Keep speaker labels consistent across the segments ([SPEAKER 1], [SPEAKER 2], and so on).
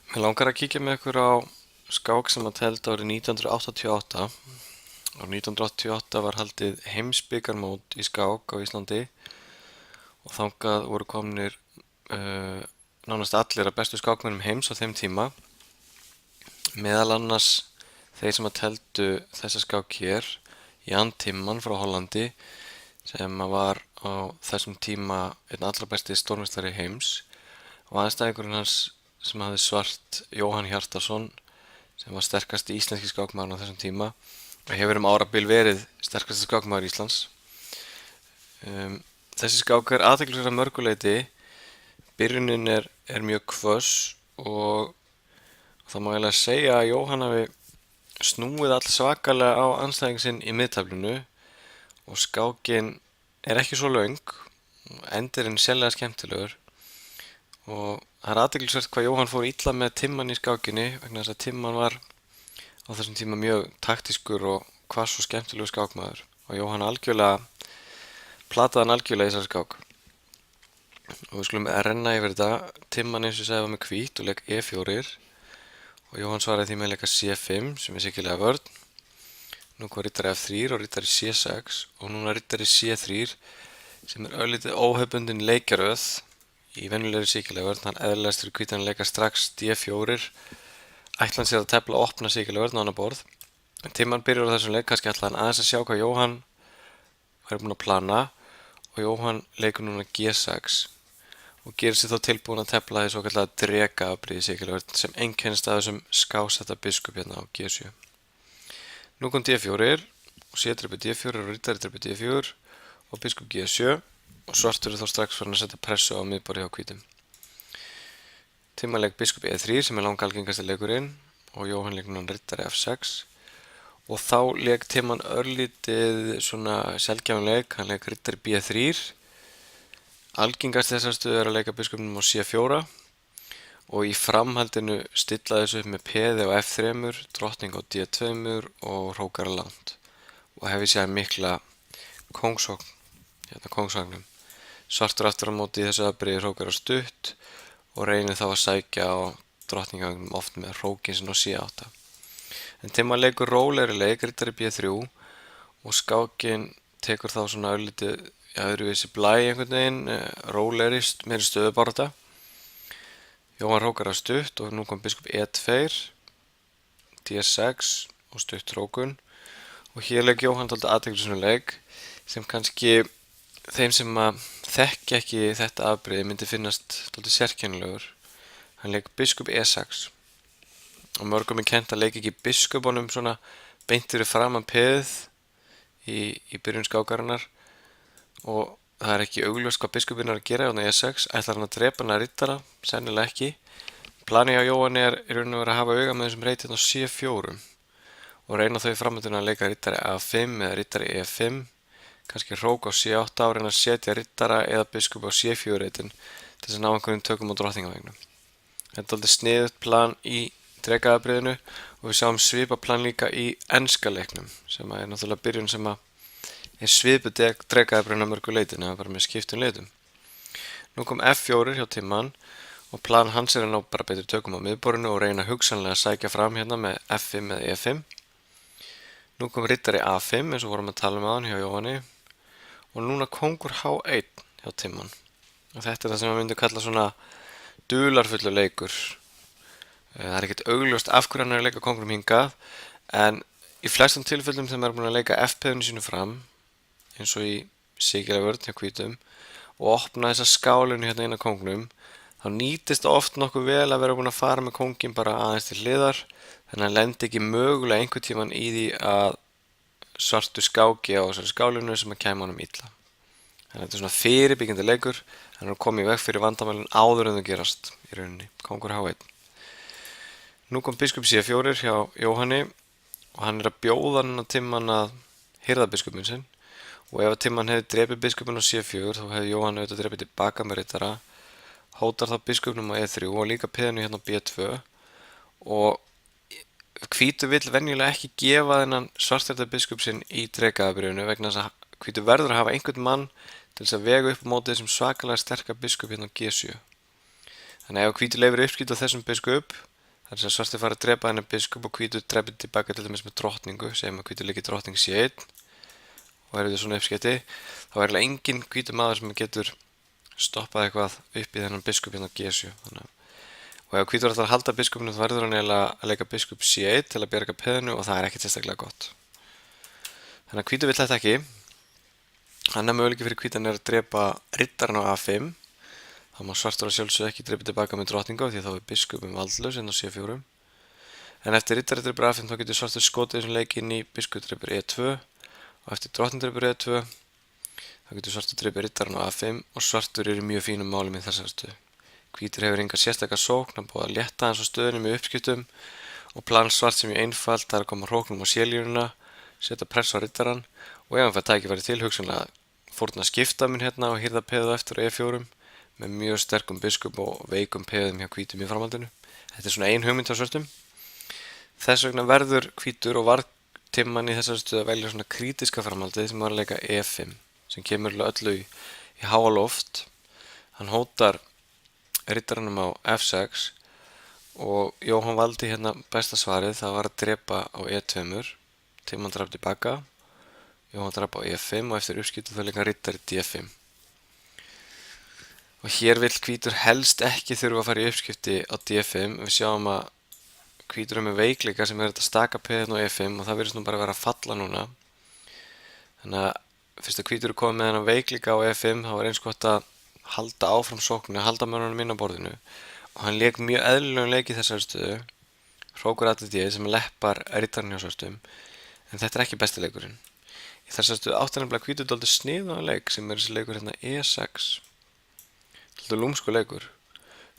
[SPEAKER 1] Mér langar að kíkja með ykkur á skák sem að telda árið 1988. Árið 1988 var haldið heimsbikarmót í skák á Íslandi og þangað voru komnir nánast allir af bestu skákmönnum heims á þeim tíma. Meðal annars þeir sem að teldu þessa skák hér, Jan Timman frá Hollandi, sem að var á þessum tíma einn allra besti stórmeistari heims, og aðstæðingurinn hans sem hafði svart, Jóhann Hjartarson, sem var sterkasti íslenski skákmaðurinn á þessum tíma og hefur árabil verið sterkasti skákmaður Íslands. Þessi skák er athyglisverð að mörgu leyti. Byrjunin er mjög hvöss og það má eiginlega segja að Jóhann hafi snúið all svakalega á andstæðing sinn í miðtaflinu og skákin er ekki svo löng, endirinn sérlega skemmtilegur og það er athyglisvert hvað Jóhann fór illa með Timman í skákinni vegna þess að Timman var á þessum tíma mjög taktískur og hvass og skemmtilegur skákmaður og Jóhann plataði hann algjörlega í þessari skák. Og við skulum renna yfir þetta. Timman, eins og ég sagði, var með hvít og leik E4 og Jóhann svaraði því með að leika C5 sem er sikkilega vörn. Nú kom riddari F3 og riddari C6 og núna riddari C3 sem er örlítið óhefbundin leikjaröð í venjulegri sikkilega vörn. Hann eðlilegast fyrir hvítan að leika strax D4, ætla hann sér að tefla og opna sikkilega vörn á annað borð. En Timman byrjar á þessum leik, kannski ætla hann aðeins að sjá hvað Jóhann væri búinn að plana og Jóhann leikur núna G6 og gerir sér þá tilbúinn að tefla því svokallaða drekaafbrigði sikkilega vörn sem einkennist af þessum skásetta biskup hérna á G7. Nú kom D4 og C-drepi D4 og riddari drepi D4 og biskup G7 og svartur er þá strax farin að setja pressu á miðborði hjá hvítum. Timman leik biskup E3 sem er langalgengasti leikurinn og Jóhann leik núna riddari F6 og þá leik Timman örlítið svona sjaldgæfan leik, hann leik riddari B3. Algengast þessar stöðu er að leika biskupnum á C4 og í framhaldinu stilla þessu upp með peði á F3, drottning á D2 og hrókara langt og hefði séð mikla kóngsókn, hérna kóngsvagnum. Svartur aftur á móti í þessu afbrigði hrókara stutt og reynir þá að sækja á drottningagnum oft með hrókin sinn á C8. En Timman leikur rólegri leik, riddari B3 og skákin tekur þá svona örlítið öðruvísi blæ einhvern veginn, rólegri, meiri stöðubaráttu. Jóhann hrókara stutt og nú kom biskup E2, D6 og stutt hrókun og hér leik Jóhann dálítið athyglisverðan leik sem kannski þeim sem að þekkja ekki þetta afbrigði myndi finnast dálítið sérkennilegur. Hann leik biskup E6 og mörgum er kennt að leika ekki biskupunum svona beint fyrir framan peðið í byrjun skákarinnar og það er ekki augljóst hvað biskupinn er að gera á E6. Ætlar hann að drepa hann að riddara? Sennilega ekki. Planið á Jóhanni er í raun og veru að hafa auga með þessum reit hérna á C4 og reyna þau í framhaldinu að leika riddari A5 eða riddari E5, kannski hrók á C8 og reyna að setja riddara eða biskup á C4 reitin til þess að ná einhverjum tökum á drottningavegnum. Þetta er dálítið sniðugt plan í drekaafbrigðinu og við sjáum svipað plan líka í enska leiknum sem er náttúrulega byrjun sem að er svipuð drekaafbrigðinu að mörgu leyti en bara með skiptum leitum. Nú kom F4 hjá Timman og plan hans er að ná bara betur tökum á miðborðinu og reyna hugsanlega að sækja fram hérna með F5 eða E5. Nú kom riddari A5 eins og vorum að tala um aðan hjá Jóhanni og núna kóngur H1 hjá Timman. Og þetta er það sem maður myndi kalla svona dularfullur leikur. Það er ekkert augljóst af hverju hann er að leika kóngurum hingað en í flestum tilfellum þegar maður er búinn að leika F-peðinu sínu fram eins og í sikkilega vörn hjá hvítum og opna þessa skálinu hérna inn á kóngnum þá nýtist oft nokkuð vel að vera búinn að fara með kóngin bara aðeins til hliðar þannig að hann lendi ekki mögulega einhvern tímann í því að svartur skáki á þessari skálinu sem að kæma honum illa. Þannig að þetta er svona fyrirbyggjandi leikur, hann er að koma í veg fyrir vandamælin áður en þau gerast í rauninni, kóngur H1. Nú kom biskup C4 hjá Jóhanni og hann er að bjóða hann að Timman að hirða biskupinn sinn og ef að Timman hefði drepið biskupinn á C4 þá hefði Jóhann auðvitað drepið tilbaka með riddara, hótar þá biskupnum á E3 og líka peðinu hérna á B2 og hvítu vill venjulega ekki gefa þennan svartherða biskup sinn í drekaafbrigðinu vegna þess að hvítu verður að hafa einhvern mann til þess að vega upp á móti þessum svakalega sterka biskup hérna á G7. Þannig að ef hvítu leifir uppskýt á þessum biskup Það er svartur fara að drepa hennar biskup og hvítur drepið tilbaka til dæmis með drottningu, segjum að hvítur leikir drottning C1 og er þetta svona uppskipti, þá er eiginlega engin hvítur maður sem getur stoppað eitthvað upp í þennan biskup hérna á G7. Og ef hvítur ætlar að halda biskupinu þá verður hann eiginlega að leika biskup C1 til að bjarga peðinu og það er ekkert sérstaklega gott. Þannig að hvítur vill þetta ekki. Annar möguleiki fyrir hvítan er að drepa riddaran á A5. Þá má svartur að sjálfsögðu ekki drepa tilbaka með drottningu því þá er biskupum valdlaus inn á C4. En eftir riddari drepur A5 þá getur svartur skotið þessum leik inn í biskup drepur E2 og eftir drottning drepur E2 þá getur svartur drepur riddaran á A5 og svartur er í mjög fínum málum í þessari stöðu. Hvítur hefur enga sérstaka sókn, hann búið að létta hans á stöðunum með uppskiptum og plan svart sem er einfalt, það er að koma hróknum á C-línuna, setja press á riddaran og ef hann fær tækifæri til hugsanlega fórna skipta mun hérna og hirða peðu eftir á E4 með mjög sterkum biskup og veikum peðum hjá hvítum í framhaldinu. Þetta er svona ein hugmynd á svörtum. Þess vegna verður hvítur og varð timman í þessari stöðu að velja svona krítiska framhaldið sem var að leika E5 sem kemur öllu í háa loft. Hann hótar riddaranum á F6 og Jóhann valdi hérna besta svarið, það var að drepa á E2, timman draf tilbaka, Jóhann draf á E5 og eftir uppskiptu þá leika riddari D5. Og hér vill hvítur helst ekki þurfa að fara í uppskipti á D5. Við sjáum að hvítur er með veikleika sem er þetta staka peðin á E5 og það virðist nú bara að vera að falla núna. Þannig að fyrst að hvítur er komið með þennan veikleika á E5 þá er eins gott að halda áfram sóknu, halda mönnunum inn á borðinu. Og hann lék mjög eðlilegum leik í þessari stöðu, hrókur allir D sem leppar riddarann hjá svartum, en þetta er ekki besti leikurinn. Í þessari stöðu átti nefnilega hvítur dálítið sniðugan leik sem er þessi leikur hérna E6. Dálítið lúmskur leikur.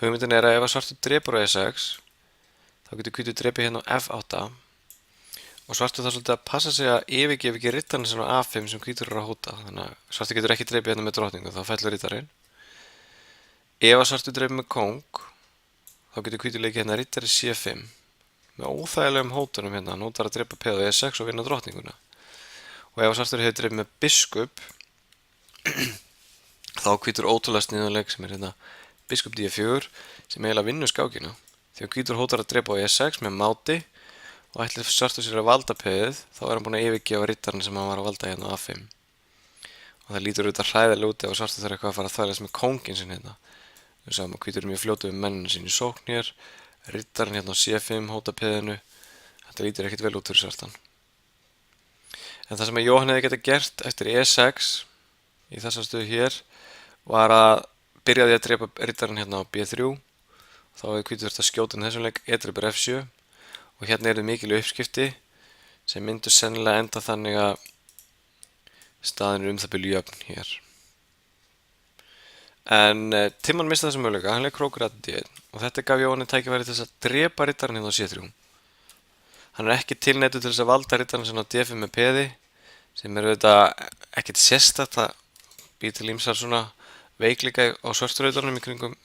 [SPEAKER 1] Hugmyndin er að ef svartur drepur á E6 þá getur hvítur drepið hérna á F8 og svartur þá svolítið að passa sig að yfirgefa ekki riddarann sem á A5 sem hvítur er að hóta. Þannig að svartur getur ekki drepið hérna með drottningu, þá fellur riddarinn. Ef svartur drepið með kóng þá getur hvítur leikið hérna riddari C5 með óþægilegum hótunum hérna, hann hótar að drepa peð á E6 og vinna drottninguna. Og ef svartur hefur drepið með biskup þá hvítur ótrúlega sniðugan leik sem er hérna biskup D4 sem eiginlega vinnur skákina. Þegar hvítur hótar að drepa á E6 með máti og ætlir svartur sér að valda peðið þá er hann búinn að yfirgefa riddarann sem hann var að valda hérna á A5. Og það lítur auðvitað hræðilega út ef svartur þarf eitthvað að fara að þvælast með kónginn sinn hérna. Við sjáum að hvítur er mjög fljótur við mennina sín í sókn hér, riddarann hérna á C5 hóta peðinu. Þetta lítur ekkert vel út fyrir svartan. En það sem að Jóhann hefði getað gert eftir E6 í þessa stöðu hér var að byrja því að drepa riddarann hérna á B3 þá hefði hvítur þurft að skjóta þessum leik E-drepur F7 og hérna eru mikil uppskipti sem myndu sennilega enda þannig að staðin er það byrju jöfn hér. En timman misti þessa möguleika, hann leik hrókur að D1 og þetta gaf Jóhanni tækifæri til þess að drepa riddarann hérna á C3. Hann er ekki tilneyddur til þess að valda riddarann sem á D5 með peði sem er auðvitað ekkert sérstakt að býr til ýmsar svona veikleika á svarturauðlarnum í kringum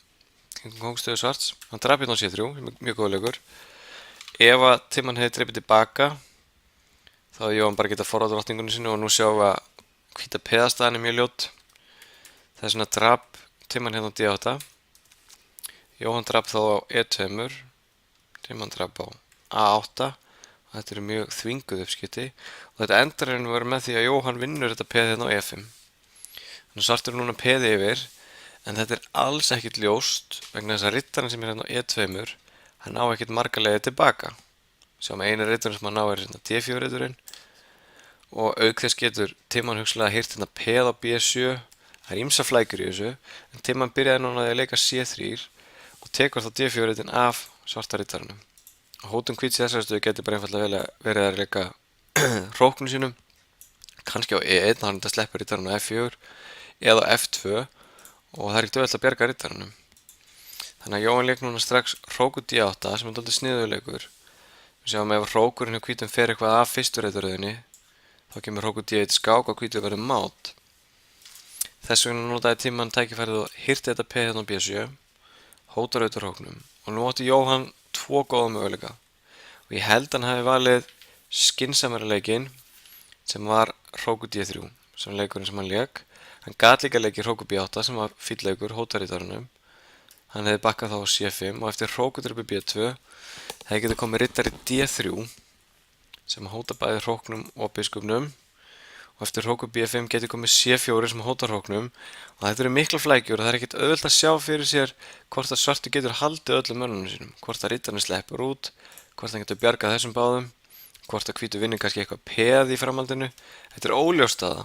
[SPEAKER 1] kóngstöðu svarts. Hann drap hérna á C3, sem er mjög góð leikur. Ef að timman hefði drepið tilbaka þá hefði Jóhann bara getað forðað drottningunni sinni og nú sjáum við að hvíta peðastaðan er mjög ljót. Það er svona drap timman hérna á D8. Jóhann drap þá á E2, timman drap á A8. Þetta eru mjög þvinguð uppskipti og þetta endar henni verið með því að Jóhann vinnur þetta peð hérna á E5. Þannig að svartur er núna peði yfir en þetta er alls ekkert ljóst vegna þess að riddarinn sem er hérna á E2 hann á ekkert marga leiðir tilbaka. Sjáum einu riddarinn sem hann á er hérna D4 riddarinn og auk þess getur timman hugsanlega hýrt hérna peð á B7. Það er ýmsar flækjur í þessu en timman byrjaði núna að leika C3 og tekur þá D4 riddarinn af svarta riddaranum. Hótun hvíts í þessari stöðu getur bara einfaldlega verið að leika hróknum sínum kannski á E1, hann þetta sleppur riddarann á F4 eða á F2 og það er ekkert auðvelt að bjarga riddaranum. Þannig að Jóhann leik núna strax hrókur D8 sem er dálítið sniðugur leikur. Við sjáum ef hrókurinn hjá hvítum fer eitthvað af fyrstu riddarröðinni þá kemur hrókur D1 skák og hvítur verður mát. Þess vegna notaði timman tækifærið og hirti þetta peð hérna á B7, hótar auðvitað hróknum og nú átti Jóhann tvo góða möguleika og ég held hann hafi valið skynsamari leikinn sem var hrókur D3 sem leikurinn sem hann lék. Hann gat líka leikið hrókur B8 sem var fínn leikur hótar riddaranum. Hann hefði bakkað þá á C5 og eftir hrókur drepur B2 Það getur komið riddari D3 sem hótar bæði hróknum og biskupnum og eftir hrókur B5 getur komið C4 sem hótar hróknum og þetta eru mikla flækjur og það er ekkert auðvelt að sjá fyrir sér hvort að svartu getur haldið öllum mönnunum sínum, hvort að riddarinn sleppur út, hvort hann getur bjargað þessum báðum, hvort að hvítu vinnur kannski eitthvað peð í framhaldinu. Þetta er óljóst staða.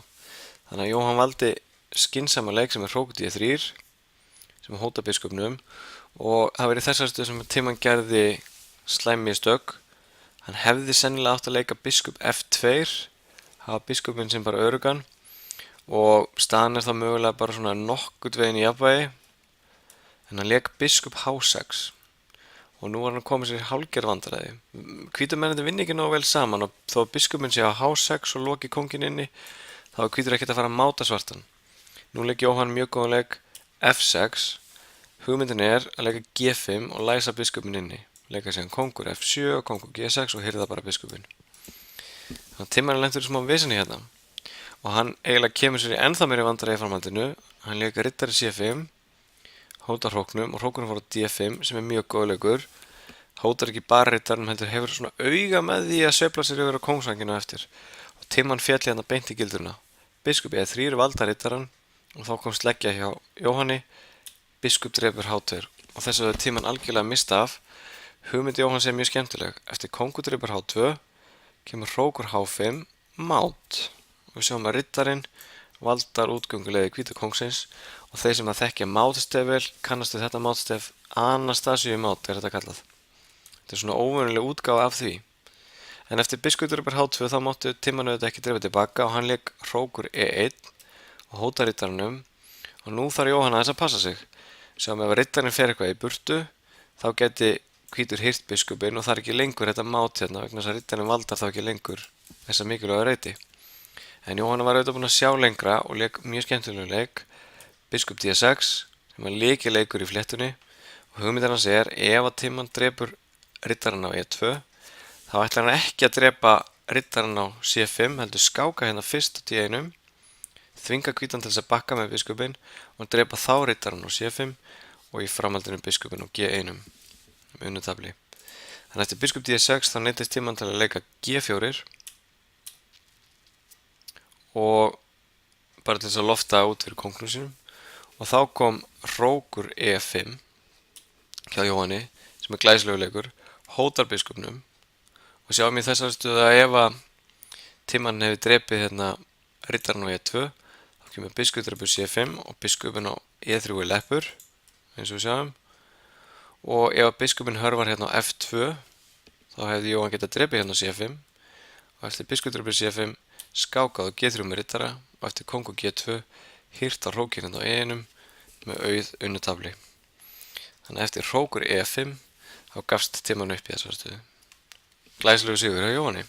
[SPEAKER 1] Þannig að Jóhann valdi skynsama leik sem er hrókur D3 sem hótar biskupnum og það var í þessari stöðu sem Timman gerði slæm mistök. Hann hefði sennilega átt að leika biskup F2, hafa biskupinn sem bara öruggan og staðan er þá mögulega bara svona nokkurt veginn í jafnvægi en hann leik biskup H6 og nú var hann komið sér í hálfgerð vandræði. Hvítu mennirnir vinna ekki nógu vel saman og þó að biskupinn sé á H6 og loki kónginn inni þá er hvítur ekkert að fara að máta svartan. Nú leik Jóhann mjög góðan leik F6, hugmyndin er að leika G5 og læsa biskupinn inni. Leika síðan kóngur F7 og kóngur G6 og hirða bara biskupinn. Þannig að Timman lentur í smá vesinni hérna og hann eiginlega kemur sér í ennþá meiri vandræði í framhaldinu. Hann leika riddari C5, hótar hróknum og hrókurinn fór á D5 sem er mjög góð leikur. Hótar ekki bara riddaranum heldur hefur svona auga með því að sveifla sér yfir á kóngsvanginu eftir og Timman félli hérna beint í gildruna. Biskup E3 valda riddaran og þá kom sleggja hjá Jóhanni, biskup drepur H2 og þessu hefur Timman algjörlega mista af. Hugmynd Jóhanns er mjög skemmtileg. Eftir kóngur drepur H2 kemur hrókur H5 mát og við sjáum að riddarinn valdar útgönguleiði hvíta kóngsins og þeir sem að þekkja mátstef vel kannastu þetta mátstef Anastasíu mát er þetta kallað. Þetta er svona óvenjuleg útgáfa af því. En eftir biskup drepur H2 þá máttu Timman auðvitað ekki drepa tilbaka og hann leik hrókur E1 og hótar riddaranum og nú þarf Jóhann aðeins að passa sig. Sjáum ef riddarinn fer eitthvað í burtu þá geti hvítur hirt biskupinn og það er ekki lengur þetta mát hérna vegna þess að riddarinn valdar þá ekki lengur þessa mikilvæga reyti. En Jóhann var auðvitað búinn að sjá lengra og leik mjög skemmtilegu leik biskup D6 sem er lykileikur í fléttunni og hugmyndin hans er ef að Timman drepur riddarann á E2 þá ætlar hann ekki að drepa riddarann á C5 heldur skáka hérna fyrst á D1 þvinga hvítan til þess að bakka með biskupinn og drepa þá riddarann á C5 og í framhaldinu biskupinn á G1 unnutabli. Þannig eftir biskup D6 þá neyddist Timman til að leika G4 og bara til þess að lofta út fyrir kóngnum sínum og þá kom hrókur E5 hjá Jóhanni sem er glæsilegu leikur, hótar biskupnum og sjáum í þessari stöðu að ef að Timman hefur drepið hérna riddarann á E2 þá kemur biskup drepur C5 og biskupinn á E3 er leppur eins og við sjáum og ef að biskupinn hörvar hérna á F2 þá hefði Jóhann getað drepið hérna á C5 og eftir biskup drepur C5 skákað á G3 með riddara og eftir kóngur G2 hirt á hrókinn hérna á E1 með auð unnutabli. Þannig að eftir hrókur E5 þá gafst Timman upp í þessari stöðu. Glæsilegu sigur hjá Jóhanni.